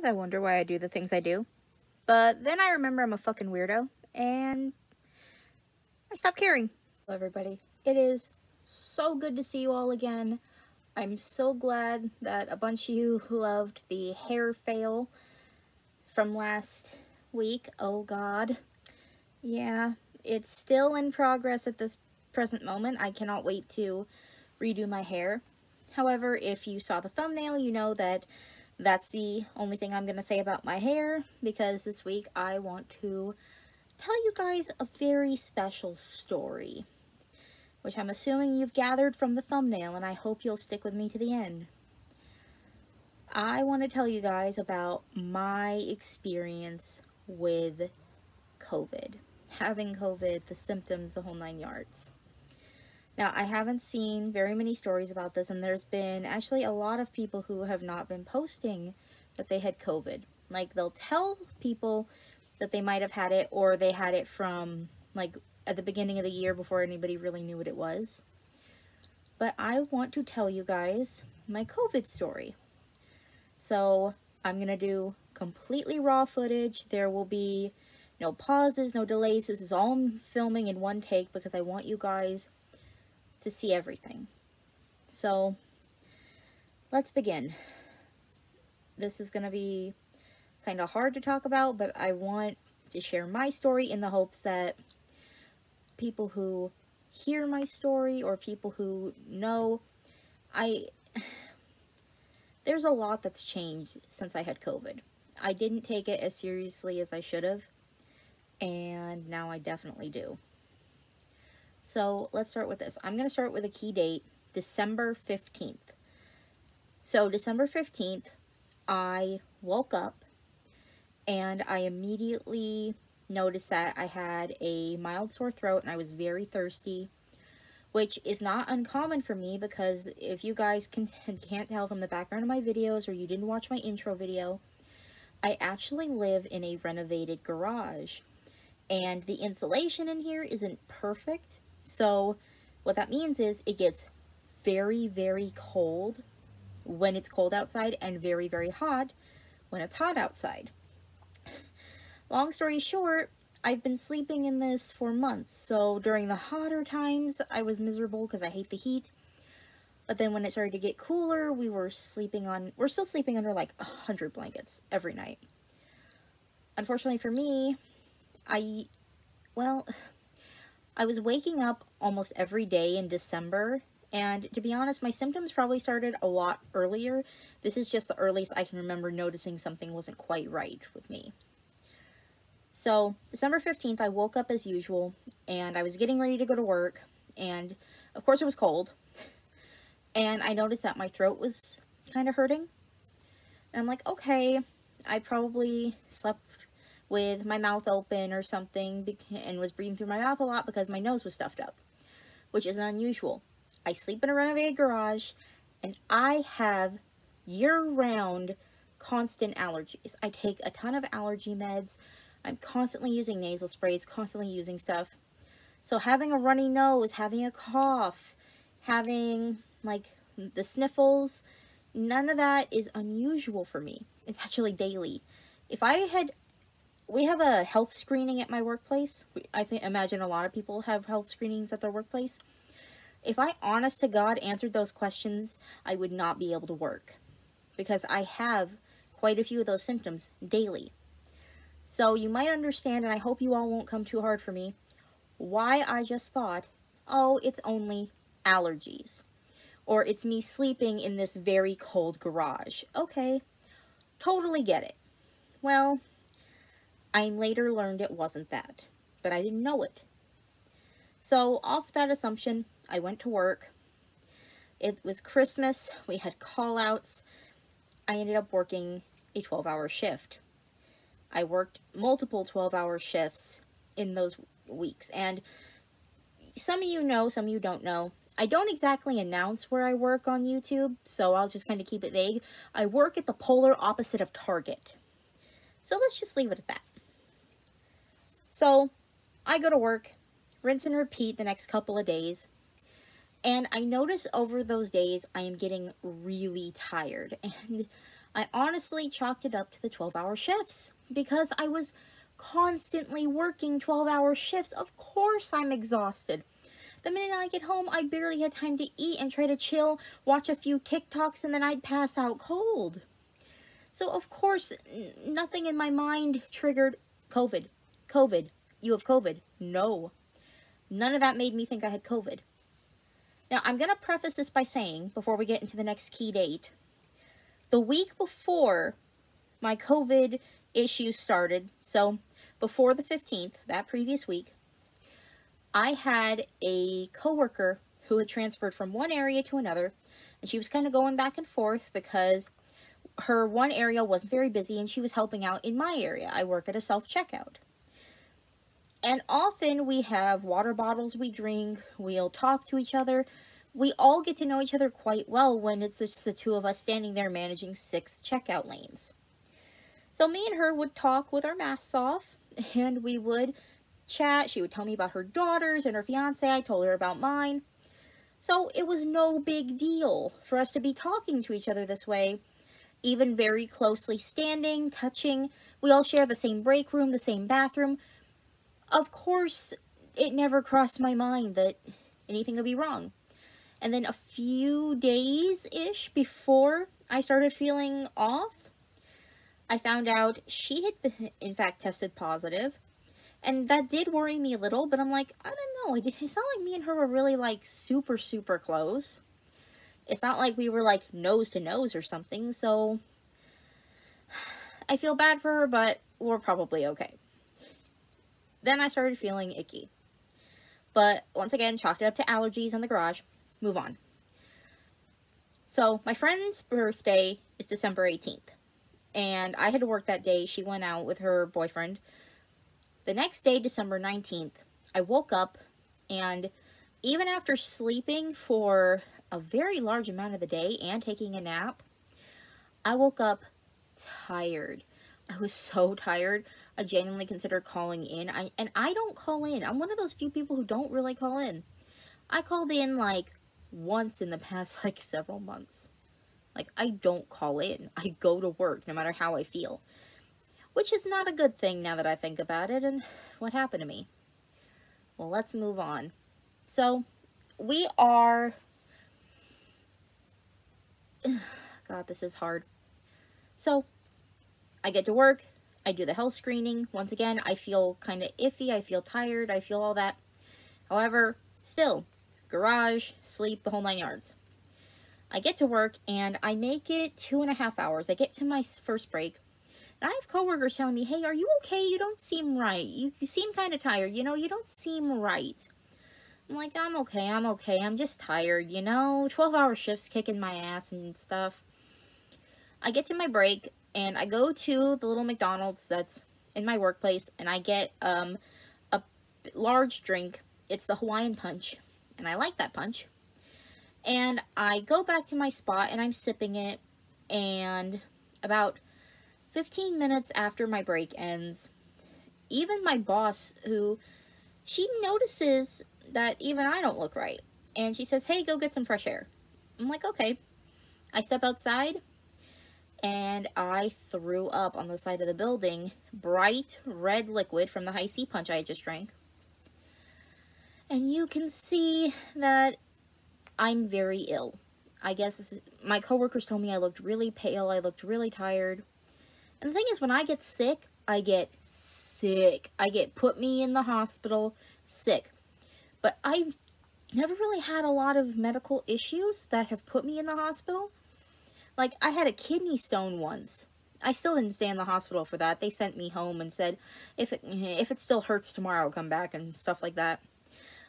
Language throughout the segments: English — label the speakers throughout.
Speaker 1: Sometimes I wonder why I do the things I do. But then I remember I'm a fucking weirdo, and I stop caring. Hello everybody. It is so good to see you all again. I'm so glad that a bunch of you loved the hair fail from last week. Oh god. Yeah, it's still in progress at this present moment. I cannot wait to redo my hair. However, if you saw the thumbnail, you know that that's the only thing I'm going to say about my hair, because this week I want to tell you guys a very special story, which I'm assuming you've gathered from the thumbnail, and I hope you'll stick with me to the end. I want to tell you guys about my experience with COVID. Having COVID, the symptoms, the whole 9 yards. Now, I haven't seen very many stories about this, and there's been actually a lot of people who have not been posting that they had COVID. Like, they'll tell people that they might have had it, or they had it from, like, at the beginning of the year before anybody really knew what it was. But I want to tell you guys my COVID story. So, I'm going to do completely raw footage. There will be no pauses, no delays. This is all filming in one take because I want you guys to see everything. So, let's begin. This is going to be kind of hard to talk about, but I want to share my story in the hopes that people who hear my story, or people who know, there's a lot that's changed since I had COVID. I didn't take it as seriously as I should have, and now I definitely do. So let's start with this. I'm going to start with a key date, December 15th. So December 15th, I woke up and I immediately noticed that I had a mild sore throat and I was very thirsty, which is not uncommon for me because if you guys can't tell from the background of my videos, or you didn't watch my intro video, I actually live in a renovated garage. And the insulation in here isn't perfect. So what that means is it gets very, very cold when it's cold outside, and very, very hot when it's hot outside. Long story short, I've been sleeping in this for months. So during the hotter times, I was miserable because I hate the heat. But then when it started to get cooler, we're still sleeping under like 100 blankets every night. Unfortunately for me, I was waking up almost every day in December, and to be honest, my symptoms probably started a lot earlier. This is just the earliest I can remember noticing something wasn't quite right with me. So, December 15th, I woke up as usual, and I was getting ready to go to work, and of course it was cold, and I noticed that my throat was kind of hurting, and I'm like, okay, I probably slept with my mouth open or something, and was breathing through my mouth a lot because my nose was stuffed up, which isn't unusual. I sleep in a renovated garage, and I have year-round constant allergies. I take a ton of allergy meds. I'm constantly using nasal sprays, constantly using stuff. So having a runny nose, having a cough, having like the sniffles, none of that is unusual for me. It's actually daily. We have a health screening at my workplace. I imagine a lot of people have health screenings at their workplace. If I, honest to God, answered those questions, I would not be able to work, because I have quite a few of those symptoms daily. So you might understand, and I hope you all won't come too hard for me, why I just thought, oh, it's only allergies, or it's me sleeping in this very cold garage. Okay, totally get it. Well, I later learned it wasn't that, but I didn't know it. So off that assumption, I went to work. It was Christmas. We had call-outs. I ended up working a 12-hour shift. I worked multiple 12-hour shifts in those weeks, and some of you know, some of you don't know. I don't exactly announce where I work on YouTube, so I'll just kind of keep it vague. I work at the polar opposite of Target. So let's just leave it at that. So I go to work, rinse and repeat the next couple of days, and I notice over those days I am getting really tired, and I honestly chalked it up to the 12-hour shifts because I was constantly working 12-hour shifts. Of course I'm exhausted. The minute I get home, I barely had time to eat and try to chill, watch a few TikToks, and then I'd pass out cold. So of course, nothing in my mind triggered COVID. COVID. You have COVID. No. None of that made me think I had COVID. Now, I'm going to preface this by saying, before we get into the next key date, the week before my COVID issue started, so before the 15th, that previous week, I had a coworker who had transferred from one area to another, and she was kind of going back and forth because her one area wasn't very busy and she was helping out in my area. I work at a self-checkout. And often we have water bottles we drink, we'll talk to each other. We all get to know each other quite well when it's just the two of us standing there managing 6 checkout lanes. So me and her would talk with our masks off, and we would chat. She would tell me about her daughters and her fiance. I told her about mine. So it was no big deal for us to be talking to each other this way, even very closely standing, touching. We all share the same break room, the same bathroom. Of course, it never crossed my mind that anything would be wrong. And then a few days-ish before I started feeling off, I found out she had been, in fact, tested positive. And that did worry me a little, but I'm like, I don't know. It's not like me and her were really, like, super, super close. It's not like we were, like, nose to nose or something, so I feel bad for her, but we're probably okay. Then I started feeling icky. But once again, chalked it up to allergies in the garage. Move on. So my friend's birthday is December 18th. And I had to work that day. She went out with her boyfriend. The next day, December 19th, I woke up, and even after sleeping for a very large amount of the day and taking a nap, I woke up tired. I was so tired. I genuinely considered calling in. I don't call in. I'm one of those few people who don't really call in. I called in like once in the past like several months. Like, I don't call in. I go to work no matter how I feel. Which is not a good thing now that I think about it. And what happened to me? Well, let's move on. So, we are... God, this is hard. So, I get to work. I do the health screening. Once again, I feel kind of iffy. I feel tired. I feel all that. However, still, garage, sleep, the whole 9 yards. I get to work, and I make it 2.5 hours. I get to my first break, and I have coworkers telling me, hey, are you okay? You don't seem right. You seem kind of tired. You know, you don't seem right. I'm like, I'm okay. I'm just tired, you know? 12-hour shifts kicking my ass and stuff. I get to my break, and I go to the little McDonald's that's in my workplace, and I get a large drink. It's the Hawaiian Punch, and I like that punch. And I go back to my spot, and I'm sipping it, and about 15 minutes after my break ends, even my boss, who, she notices that even I don't look right, and she says, hey, go get some fresh air. I'm like, okay. I step outside, and I threw up on the side of the building, bright red liquid from the high C punch I just drank. And you can see that I'm very ill. I guess my coworkers told me I looked really pale, I looked really tired. And the thing is, when I get sick, I get sick. I get put me in the hospital sick. But I've never really had a lot of medical issues that have put me in the hospital. Like, I had a kidney stone once. I still didn't stay in the hospital for that. They sent me home and said, if it still hurts tomorrow, come back and stuff like that.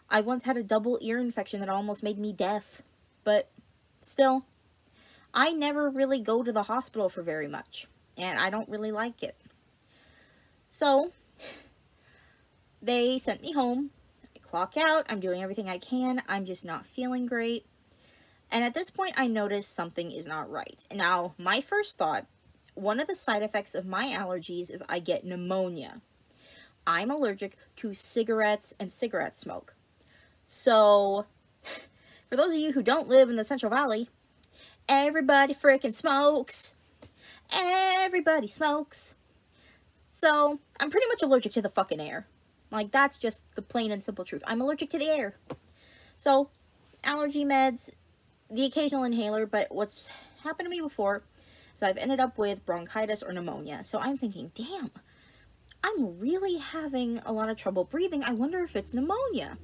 Speaker 1: I once had a double ear infection that almost made me deaf. But still, I never really go to the hospital for very much. And I don't really like it. So, they sent me home. I clock out. I'm doing everything I can. I'm just not feeling great. And at this point, I notice something is not right. Now, my first thought, one of the side effects of my allergies is I get pneumonia. I'm allergic to cigarettes and cigarette smoke. So, for those of you who don't live in the Central Valley, everybody frickin' smokes. everybody smokes. So, I'm pretty much allergic to the fucking air. Like, that's just the plain and simple truth. I'm allergic to the air. So, allergy meds, the occasional inhaler, but what's happened to me before is I've ended up with bronchitis or pneumonia. So I'm thinking, damn, I'm really having a lot of trouble breathing. I wonder if it's pneumonia.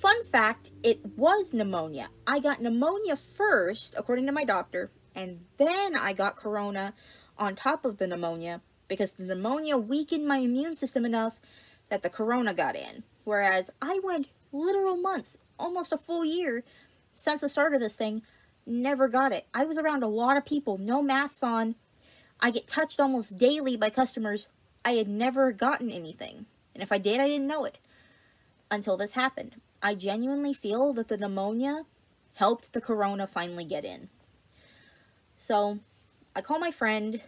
Speaker 1: Fun fact, it was pneumonia. I got pneumonia first, according to my doctor, and then I got corona on top of the pneumonia because the pneumonia weakened my immune system enough that the corona got in. Whereas I went literal months, almost a full year, since the start of this thing, never got it. I was around a lot of people, no masks on. I get touched almost daily by customers. I had never gotten anything. And if I did, I didn't know it until this happened. I genuinely feel that the pneumonia helped the corona finally get in. So I call my friend.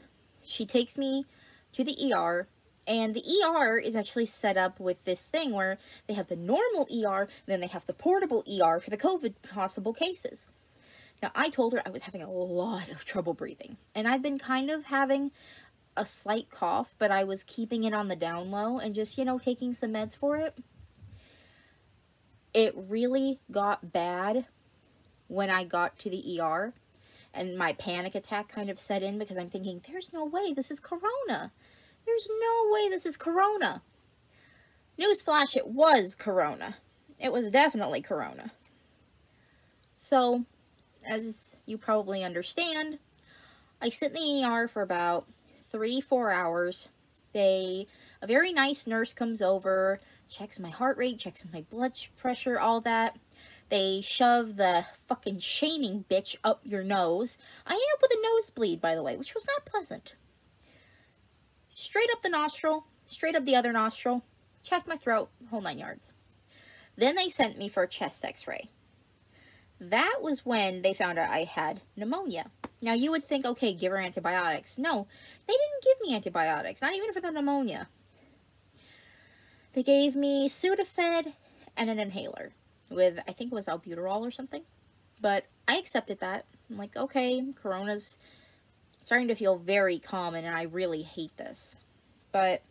Speaker 1: She takes me to the ER. And the ER is actually set up with this thing where they have the normal ER, and then they have the portable ER for the COVID possible cases. Now, I told her I was having a lot of trouble breathing. And I'd been kind of having a slight cough, but I was keeping it on the down low and just, taking some meds for it. It really got bad when I got to the ER. And my panic attack kind of set in because I'm thinking, there's no way this is corona. There's no way this is corona. Newsflash, it was corona. It was definitely corona. So, as you probably understand, I sit in the ER for about 3-4 hours. A very nice nurse comes over, checks my heart rate, checks my blood pressure, all that. They shove the fucking shaming bitch up your nose. I ended up with a nosebleed, by the way, which was not pleasant. Straight up the nostril, straight up the other nostril, checked my throat, whole 9 yards. Then they sent me for a chest x-ray. That was when they found out I had pneumonia. Now you would think, okay, give her antibiotics. No, they didn't give me antibiotics, not even for the pneumonia. They gave me Sudafed and an inhaler with, I think it was albuterol or something. But I accepted that. I'm like, okay, corona's starting to feel very common, and I really hate this. But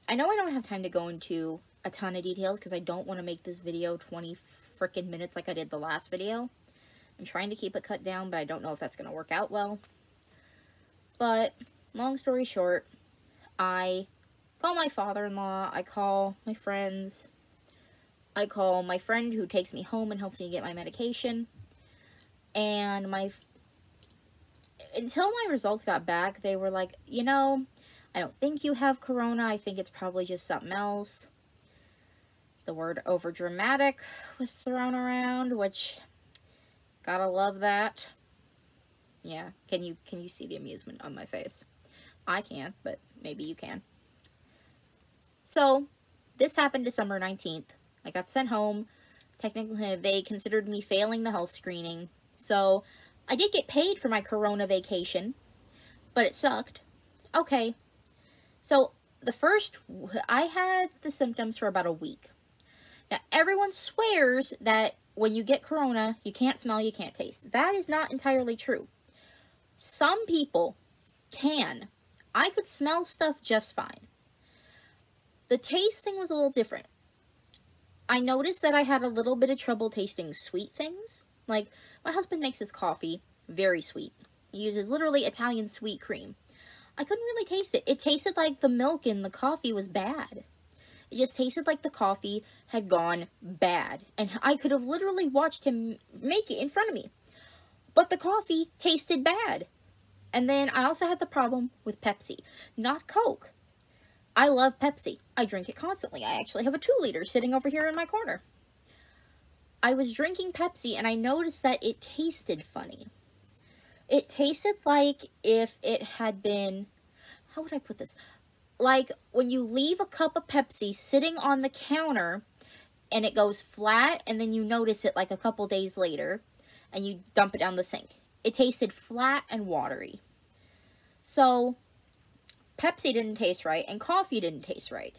Speaker 1: I know I don't have time to go into a ton of details because I don't want to make this video 20 frickin' minutes like I did the last video. I'm trying to keep it cut down, but I don't know if that's going to work out well. But, long story short, I call my father-in-law, I call my friends, I call my friend who takes me home and helps me get my medication, and until my results got back, they were like, I don't think you have corona. I think it's probably just something else. The word overdramatic was thrown around, which, gotta love that. Yeah, can you see the amusement on my face? I can't, but maybe you can. So, this happened December 19th. I got sent home. Technically, they considered me failing the health screening. So, I did get paid for my corona vacation, but it sucked. Okay, so I had the symptoms for about a week. Now, everyone swears that when you get corona, you can't smell, you can't taste. That is not entirely true. Some people can. I could smell stuff just fine. The taste thing was a little different. I noticed that I had a little bit of trouble tasting sweet things. Like, my husband makes his coffee very sweet. He uses literally Italian sweet cream. I couldn't really taste it. It tasted like the milk in the coffee was bad. It just tasted like the coffee had gone bad. And I could have literally watched him make it in front of me. But the coffee tasted bad. And then I also had the problem with Pepsi, not Coke. I love Pepsi. I drink it constantly. I actually have a 2-liter sitting over here in my corner. I was drinking Pepsi and I noticed that it tasted funny. It tasted like if it had been, how would I put this? Like when you leave a cup of Pepsi sitting on the counter and it goes flat and then you notice it like a couple days later and you dump it down the sink. It tasted flat and watery. So, Pepsi didn't taste right and coffee didn't taste right.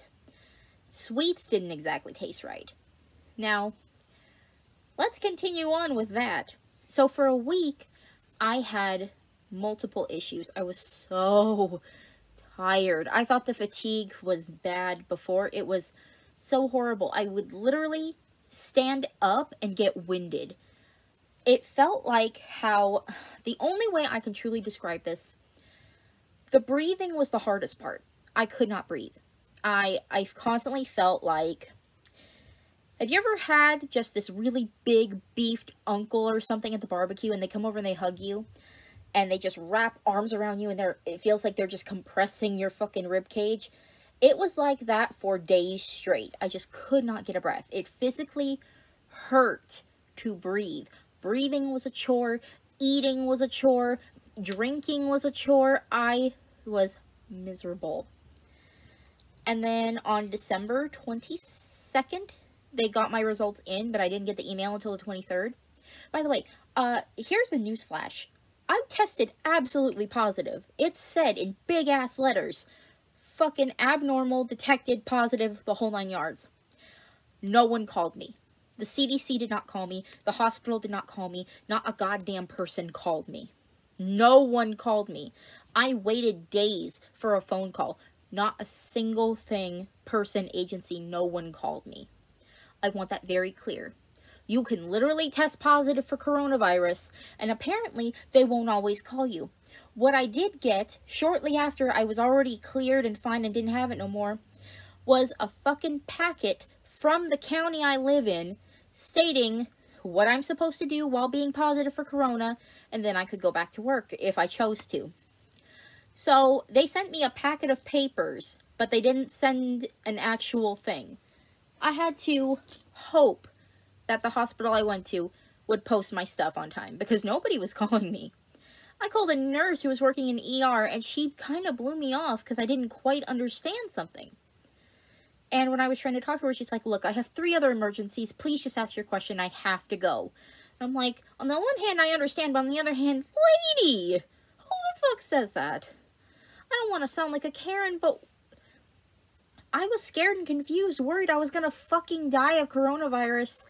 Speaker 1: Sweets didn't exactly taste right. Now, let's continue on with that. So for a week, I had multiple issues. I was so tired. I thought the fatigue was bad before. It was so horrible. I would literally stand up and get winded. It felt like how, the only way I can truly describe this, the breathing was the hardest part. I could not breathe. I constantly felt like, have you ever had just this really big beefed uncle or something at the barbecue and they come over and they hug you and they just wrap arms around you and it feels like they're just compressing your fucking rib cage? It was like that for days straight. I just could not get a breath. It physically hurt to breathe. Breathing was a chore. Eating was a chore. Drinking was a chore. I was miserable. And then on December 22nd, they got my results in, but I didn't get the email until the 23rd. By the way, here's a news flash. I tested absolutely positive. It said in big ass letters, fucking abnormal, detected, positive, the whole 9 yards. No one called me. The CDC did not call me. The hospital did not call me. Not a goddamn person called me. No one called me. I waited days for a phone call. Not a single thing, person, agency, no one called me. I want that very clear. You can literally test positive for coronavirus, and apparently they won't always call you. What I did get, shortly after I was already cleared and fine and didn't have it no more, was a fucking packet from the county I live in stating what I'm supposed to do while being positive for corona, and then I could go back to work if I chose to. So they sent me a packet of papers, but they didn't send an actual thing. I had to hope that the hospital I went to would post my stuff on time because nobody was calling me. I called a nurse who was working in ER and she kind of blew me off because I didn't quite understand something. And when I was trying to talk to her, she's like, look, I have 3 other emergencies. Please just ask your question. I have to go. And I'm like, on the one hand, I understand, but on the other hand, lady, who the fuck says that? I don't want to sound like a Karen, but I was scared and confused, worried I was gonna fucking die of coronavirus,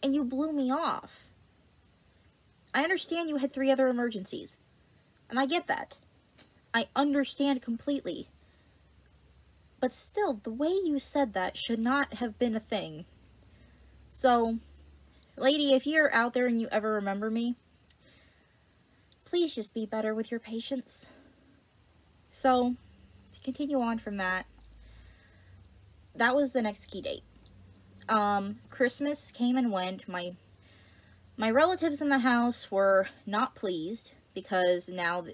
Speaker 1: and you blew me off. I understand you had 3 other emergencies, and I get that. I understand completely. But still, the way you said that should not have been a thing. So, lady, if you're out there and you ever remember me, please just be better with your patients. So, to continue on from that, that was the next key date. Christmas came and went. My relatives in the house were not pleased because now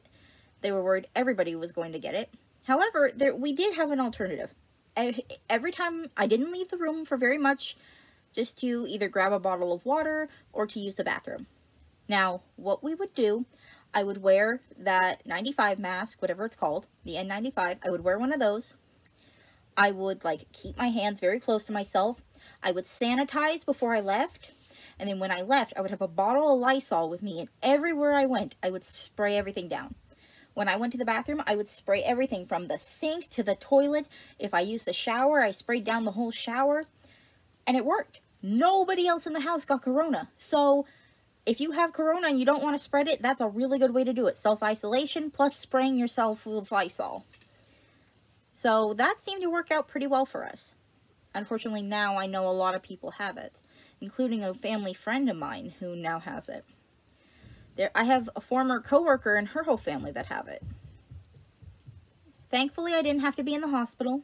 Speaker 1: they were worried everybody was going to get it. However, we did have an alternative. Every time I didn't leave the room for very much, just to either grab a bottle of water or to use the bathroom. Now, what we would do, I would wear that 95 mask, whatever it's called, the N95. I would wear one of those. I would, keep my hands very close to myself. I would sanitize before I left. And then when I left, I would have a bottle of Lysol with me. And everywhere I went, I would spray everything down. When I went to the bathroom, I would spray everything from the sink to the toilet. If I used the shower, I sprayed down the whole shower. And it worked. Nobody else in the house got corona. So if you have corona and you don't want to spread it, that's a really good way to do it. Self-isolation plus spraying yourself with Lysol. So that seemed to work out pretty well for us. Unfortunately, now I know a lot of people have it, including a family friend of mine who now has it. I have a former coworker and her whole family that have it. Thankfully, I didn't have to be in the hospital.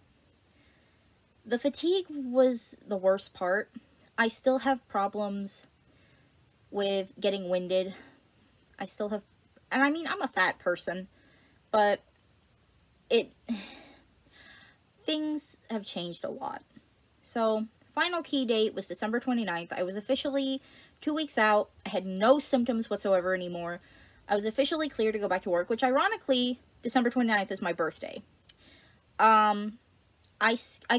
Speaker 1: The fatigue was the worst part. I still have problems with getting winded. I still have, and I mean, I'm a fat person, but things have changed a lot. So, final key date was December 29th. I was officially 2 weeks out. I had no symptoms whatsoever anymore. I was officially cleared to go back to work, which ironically, December 29th is my birthday. I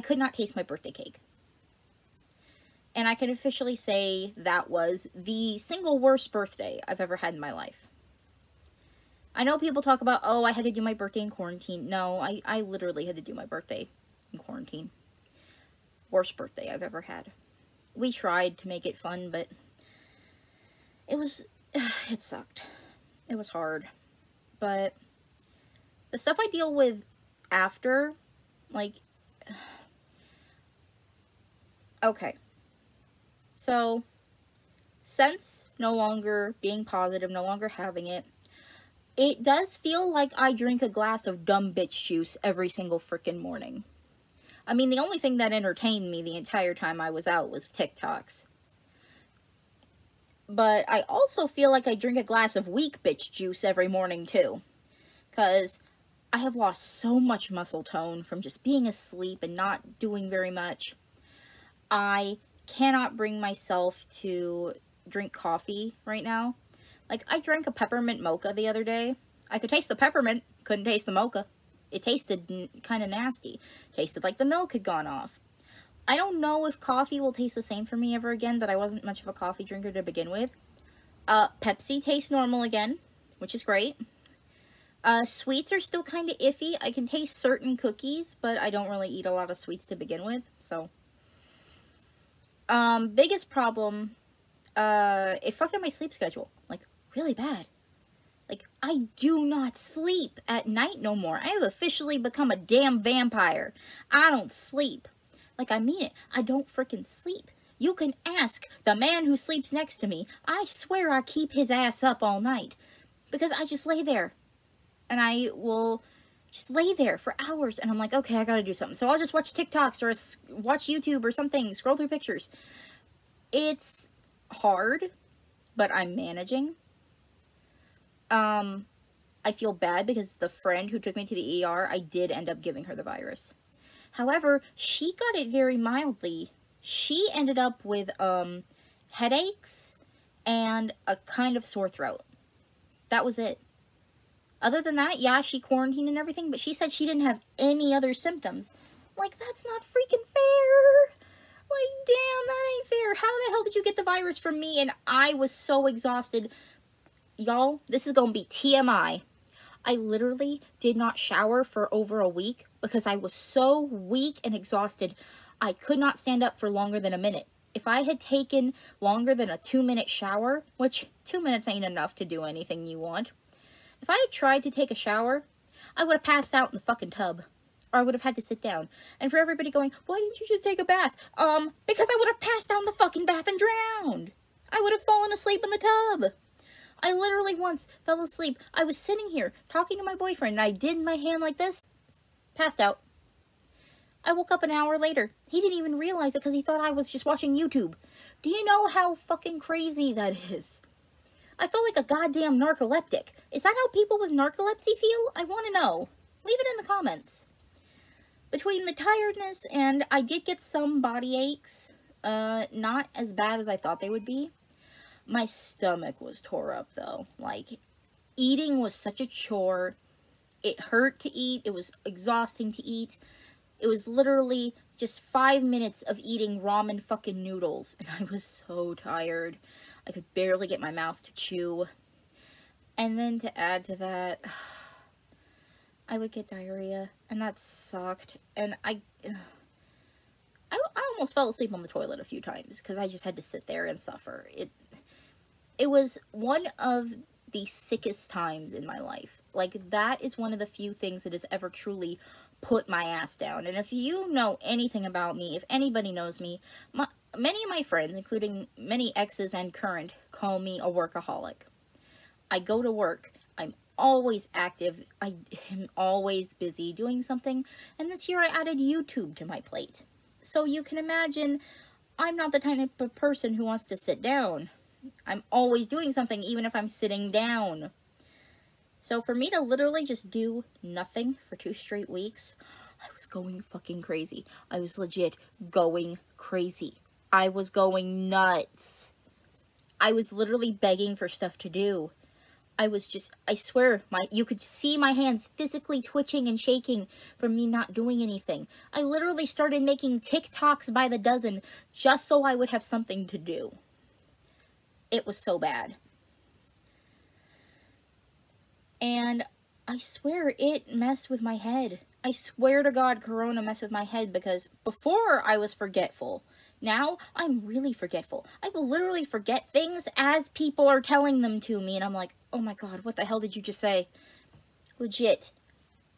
Speaker 1: could not taste my birthday cake. And I can officially say that was the single worst birthday I've ever had in my life. I know people talk about, oh, I had to do my birthday in quarantine. No, I literally had to do my birthday in quarantine. Worst birthday I've ever had. We tried to make it fun, but it sucked. It was hard. but the stuff I deal with after, like, okay. So, since no longer being positive, no longer having it, it does feel like I drink a glass of dumb bitch juice every single freaking morning. I mean, the only thing that entertained me the entire time I was out was TikToks. But I also feel like I drink a glass of weak bitch juice every morning too. Because I have lost so much muscle tone from just being asleep and not doing very much. I cannot bring myself to drink coffee right now. Like, I drank a peppermint mocha the other day. I could taste the peppermint, couldn't taste the mocha. It tasted kind of nasty. Tasted like the milk had gone off. I don't know if coffee will taste the same for me ever again, but I wasn't much of a coffee drinker to begin with. Pepsi tastes normal again, which is great. Sweets are still kind of iffy. I can taste certain cookies, but I don't really eat a lot of sweets to begin with, so. Biggest problem, it fucked up my sleep schedule, like, really bad. Like, I do not sleep at night no more. I have officially become a damn vampire. I don't sleep. Like, I mean it. I don't freaking sleep. You can ask the man who sleeps next to me. I swear I keep his ass up all night. Because I just lay there. And I will just lay there for hours. And I'm like, okay, I gotta do something. So I'll just watch TikToks or watch YouTube or something. Scroll through pictures. It's hard, but I'm managing. I feel bad because the friend who took me to the ER, I did end up giving her the virus. However, she got it very mildly. She ended up with, headaches and a kind of sore throat. That was it. Other than that, yeah, she quarantined and everything, but she said she didn't have any other symptoms. Like, that's not freaking fair. Like, damn, that ain't fair. How the hell did you get the virus from me? And I was so exhausted. Y'all, this is gonna be TMI. I literally did not shower for over a week because I was so weak and exhausted. I could not stand up for longer than a minute. If I had taken longer than a 2-minute shower, which 2 minutes ain't enough to do anything you want. If I had tried to take a shower, I would have passed out in the fucking tub. Or I would have had to sit down. And for everybody going, why didn't you just take a bath? Because I would have passed out in the fucking bath and drowned. I would have fallen asleep in the tub. I literally once fell asleep. I was sitting here talking to my boyfriend and I did my hand like this. Passed out. I woke up an hour later. He didn't even realize it because he thought I was just watching YouTube. Do you know how fucking crazy that is? I felt like a goddamn narcoleptic. Is that how people with narcolepsy feel? I want to know. Leave it in the comments. Between the tiredness and I did get some body aches, not as bad as I thought they would be. My stomach was tore up though. Like, eating was such a chore. It hurt to eat. It was exhausting to eat. It was literally just 5 minutes of eating ramen fucking noodles. And I was so tired. I could barely get my mouth to chew. And then to add to that, I would get diarrhea. And that sucked. And I almost fell asleep on the toilet a few times. Because I just had to sit there and suffer. It was one of the sickest times in my life. Like, that is one of the few things that has ever truly put my ass down. And if you know anything about me, if anybody knows me, many of my friends, including many exes and current, call me a workaholic. I go to work. I'm always active. I am always busy doing something. And this year I added YouTube to my plate. So you can imagine, I'm not the type of person who wants to sit down. I'm always doing something, even if I'm sitting down. So for me to literally just do nothing for 2 straight weeks, I was going fucking crazy. I was legit going crazy. I was going nuts. I was literally begging for stuff to do. I swear, you could see my hands physically twitching and shaking from me not doing anything. I literally started making TikToks by the dozen just so I would have something to do. It was so bad. And I swear it messed with my head. I swear to God, Corona messed with my head because before I was forgetful. Now I'm really forgetful. I will literally forget things as people are telling them to me. And I'm like, oh my God, what the hell did you just say? Legit.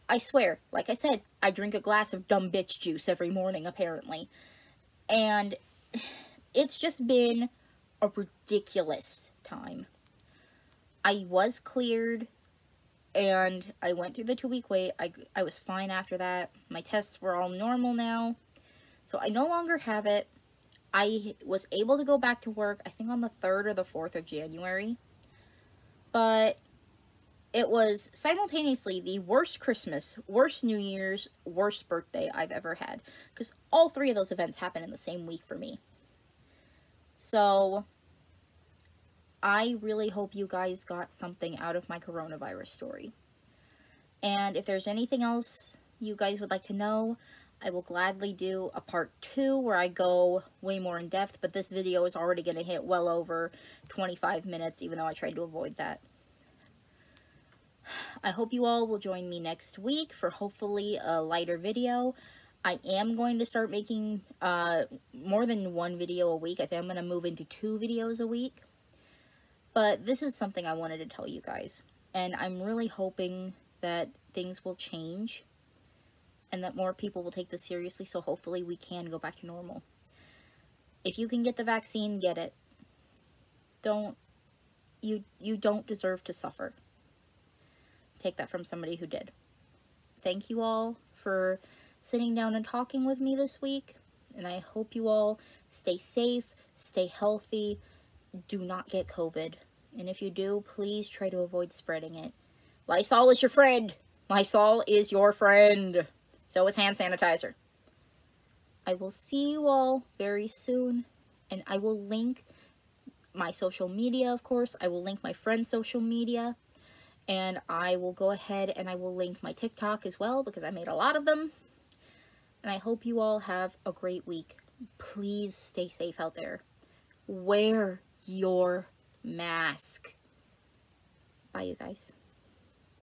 Speaker 1: I swear, like I said, I drink a glass of dumb bitch juice every morning, apparently. And it's just been a ridiculous time. I was cleared, and I went through the 2-week wait. I was fine after that. My tests were all normal now. So I no longer have it. I was able to go back to work, I think on the 3rd or the 4th of January. But it was simultaneously the worst Christmas, worst New Year's, worst birthday I've ever had. Because all 3 of those events happened in the same week for me. So I really hope you guys got something out of my coronavirus story. And if there's anything else you guys would like to know, I will gladly do a part 2 where I go way more in depth, but this video is already going to hit well over 25 minutes, even though I tried to avoid that. I hope you all will join me next week for hopefully a lighter video. I am going to start making more than 1 video a week. I think I'm going to move into 2 videos a week. But this is something I wanted to tell you guys. And I'm really hoping that things will change and that more people will take this seriously, so hopefully we can go back to normal. If you can get the vaccine, get it. You don't deserve to suffer. Take that from somebody who did. Thank you all for sitting down and talking with me this week, and I hope you all stay safe, stay healthy, do not get COVID, and if you do, please try to avoid spreading it. Lysol is your friend. Lysol is your friend. So is hand sanitizer. I will see you all very soon, and I will link my social media, of course. I will link my friend's social media, and I will go ahead and I will link my TikTok as well, because I made a lot of them. And I hope you all have a great week. Please stay safe out there. Wear your mask. Bye, you guys.